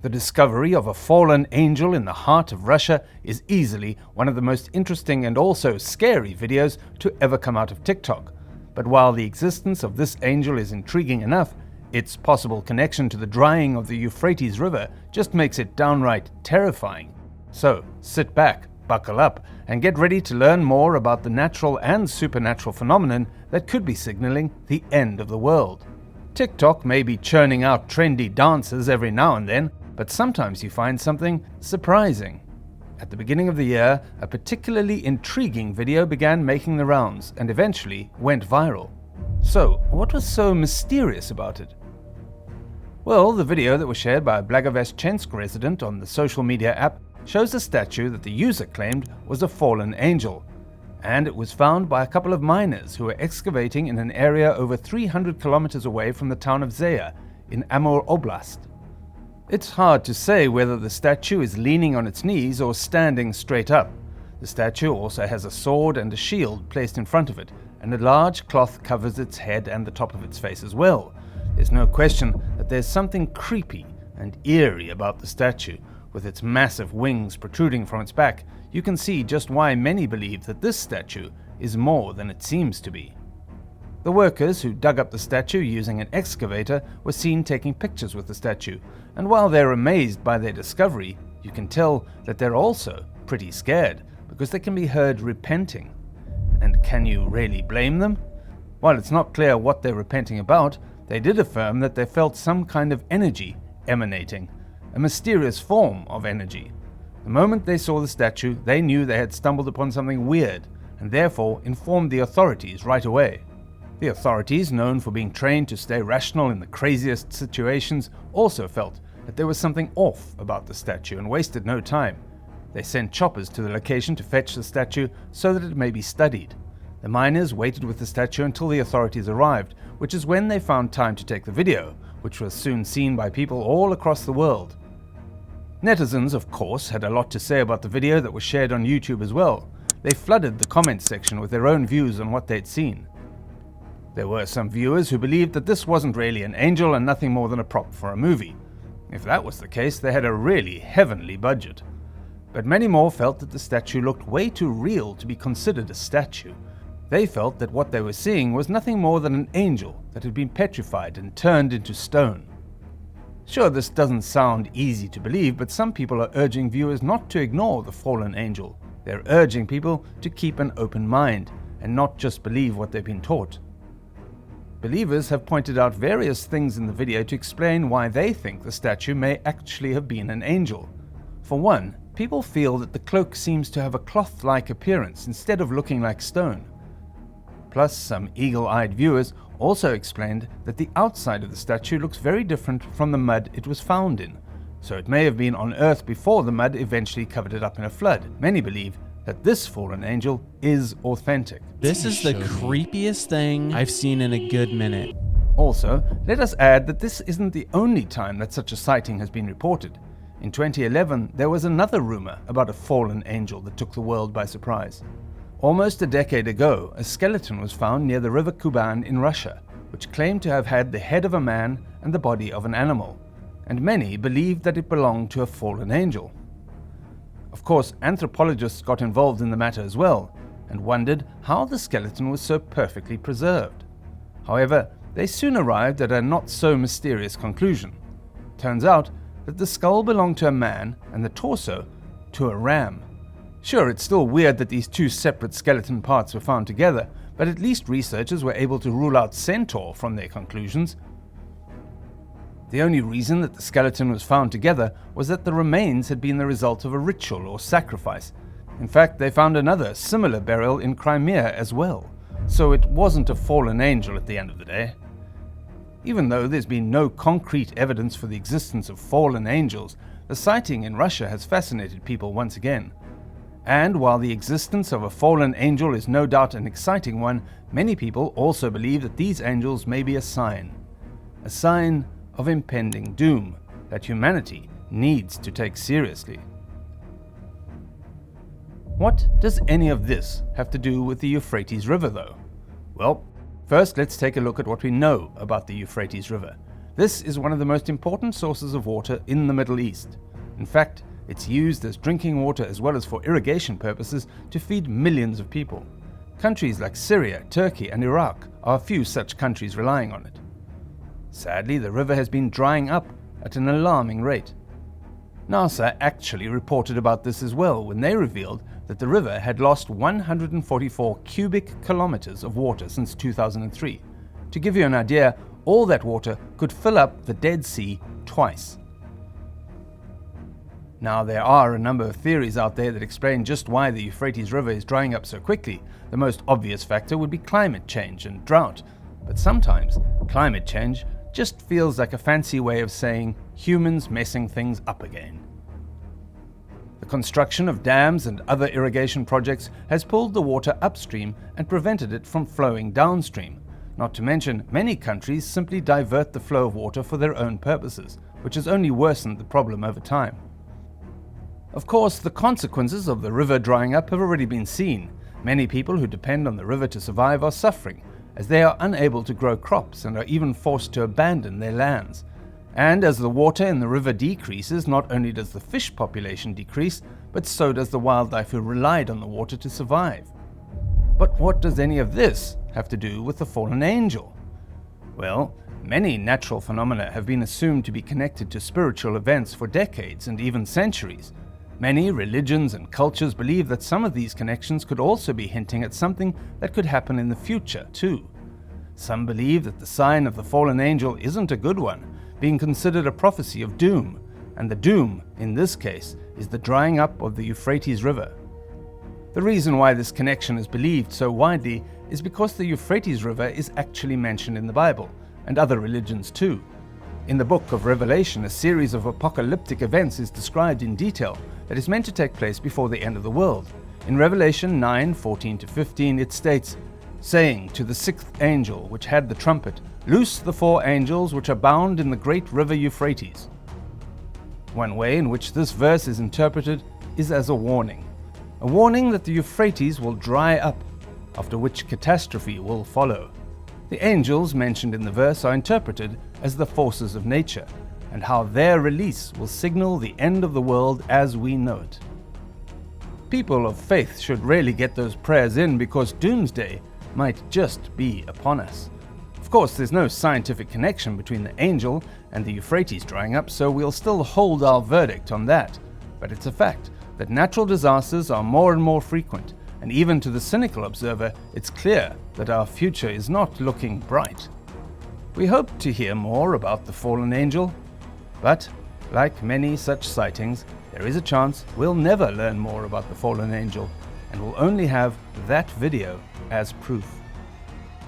The discovery of a fallen angel in the heart of Russia is easily one of the most interesting and also scary videos to ever come out of TikTok. But while the existence of this angel is intriguing enough, its possible connection to the drying of the Euphrates River just makes it downright terrifying. So sit back, buckle up, and get ready to learn more about the natural and supernatural phenomenon that could be signaling the end of the world. TikTok may be churning out trendy dances every now and then, but sometimes you find something surprising. At the beginning of the year, a particularly intriguing video began making the rounds and eventually went viral. So, what was so mysterious about it? Well, the video that was shared by a Blagoveshchensk resident on the social media app shows a statue that the user claimed was a fallen angel, and it was found by a couple of miners who were excavating in an area over 300 kilometers away from the town of Zaya in Amur Oblast. It's hard to say whether the statue is leaning on its knees or standing straight up. The statue also has a sword and a shield placed in front of it, and a large cloth covers its head and the top of its face as well. There's no question that there's something creepy and eerie about the statue. With its massive wings protruding from its back, you can see just why many believe that this statue is more than it seems to be. The workers who dug up the statue using an excavator were seen taking pictures with the statue, and while they're amazed by their discovery, you can tell that they're also pretty scared because they can be heard repenting. And can you really blame them? While it's not clear what they're repenting about, they did affirm that they felt some kind of energy emanating, a mysterious form of energy. The moment they saw the statue, they knew they had stumbled upon something weird, and therefore informed the authorities right away. The authorities, known for being trained to stay rational in the craziest situations, also felt that there was something off about the statue and wasted no time. They sent choppers to the location to fetch the statue so that it may be studied. The miners waited with the statue until the authorities arrived, which is when they found time to take the video, which was soon seen by people all across the world. Netizens, of course, had a lot to say about the video that was shared on YouTube as well. They flooded the comments section with their own views on what they'd seen. There were some viewers who believed that this wasn't really an angel and nothing more than a prop for a movie. If that was the case, they had a really heavenly budget. But many more felt that the statue looked way too real to be considered a statue. They felt that what they were seeing was nothing more than an angel that had been petrified and turned into stone. Sure, this doesn't sound easy to believe, but some people are urging viewers not to ignore the fallen angel. They're urging people to keep an open mind and not just believe what they've been taught. Believers have pointed out various things in the video to explain why they think the statue may actually have been an angel. For one, people feel that the cloak seems to have a cloth-like appearance instead of looking like stone. Plus, some eagle-eyed viewers also explained that the outside of the statue looks very different from the mud it was found in, so it may have been on Earth before the mud eventually covered it up in a flood. Many believe that this fallen angel is authentic. This is the creepiest thing I've seen in a good minute. Also, let us add that this isn't the only time that such a sighting has been reported. In 2011, there was another rumor about a fallen angel that took the world by surprise. Almost a decade ago, a skeleton was found near the river Kuban in Russia, which claimed to have had the head of a man and the body of an animal, and many believed that it belonged to a fallen angel. Of course, anthropologists got involved in the matter as well, and wondered how the skeleton was so perfectly preserved. However, they soon arrived at a not-so-mysterious conclusion. Turns out that the skull belonged to a man and the torso to a ram. Sure, it's still weird that these two separate skeleton parts were found together, but at least researchers were able to rule out centaur from their conclusions. The only reason that the skeleton was found together was that the remains had been the result of a ritual or sacrifice. In fact, they found another similar burial in Crimea as well, so it wasn't a fallen angel at the end of the day. Even though there's been no concrete evidence for the existence of fallen angels, the sighting in Russia has fascinated people once again. And while the existence of a fallen angel is no doubt an exciting one, many people also believe that these angels may be a sign of impending doom that humanity needs to take seriously. What does any of this have to do with the Euphrates River, though? Well, first let's take a look at what we know about the Euphrates River. This is one of the most important sources of water in the Middle East. In fact, it's used as drinking water as well as for irrigation purposes to feed millions of people. Countries like Syria, Turkey, and Iraq are a few such countries relying on it. Sadly, the river has been drying up at an alarming rate. NASA actually reported about this as well when they revealed that the river had lost 144 cubic kilometers of water since 2003. To give you an idea, all that water could fill up the Dead Sea twice. Now, there are a number of theories out there that explain just why the Euphrates River is drying up so quickly. The most obvious factor would be climate change and drought. But sometimes, climate change just feels like a fancy way of saying humans messing things up again. The construction of dams and other irrigation projects has pulled the water upstream and prevented it from flowing downstream. Not to mention, many countries simply divert the flow of water for their own purposes, which has only worsened the problem over time. Of course, the consequences of the river drying up have already been seen. Many people who depend on the river to survive are suffering, as they are unable to grow crops and are even forced to abandon their lands. And as the water in the river decreases, not only does the fish population decrease, but so does the wildlife who relied on the water to survive. But what does any of this have to do with the fallen angel? Well, many natural phenomena have been assumed to be connected to spiritual events for decades and even centuries. Many religions and cultures believe that some of these connections could also be hinting at something that could happen in the future, too. Some believe that the sign of the fallen angel isn't a good one, being considered a prophecy of doom, and the doom, in this case, is the drying up of the Euphrates River. The reason why this connection is believed so widely is because the Euphrates River is actually mentioned in the Bible, and other religions too. In the book of Revelation, a series of apocalyptic events is described in detail that is meant to take place before the end of the world. In Revelation 9:14-15 it states, saying to the sixth angel which had the trumpet, loose the 4 angels which are bound in the great river Euphrates. One way in which this verse is interpreted is as a warning that the Euphrates will dry up, after which catastrophe will follow. The angels mentioned in the verse are interpreted as the forces of nature, and how their release will signal the end of the world as we know it. People of faith should really get those prayers in, because doomsday might just be upon us. Of course, there's no scientific connection between the angel and the Euphrates drying up, so we'll still hold our verdict on that. But it's a fact that natural disasters are more and more frequent, and even to the cynical observer, it's clear that our future is not looking bright. We hope to hear more about the fallen angel, but, like many such sightings, there is a chance we'll never learn more about the fallen angel, and we'll only have that video as proof.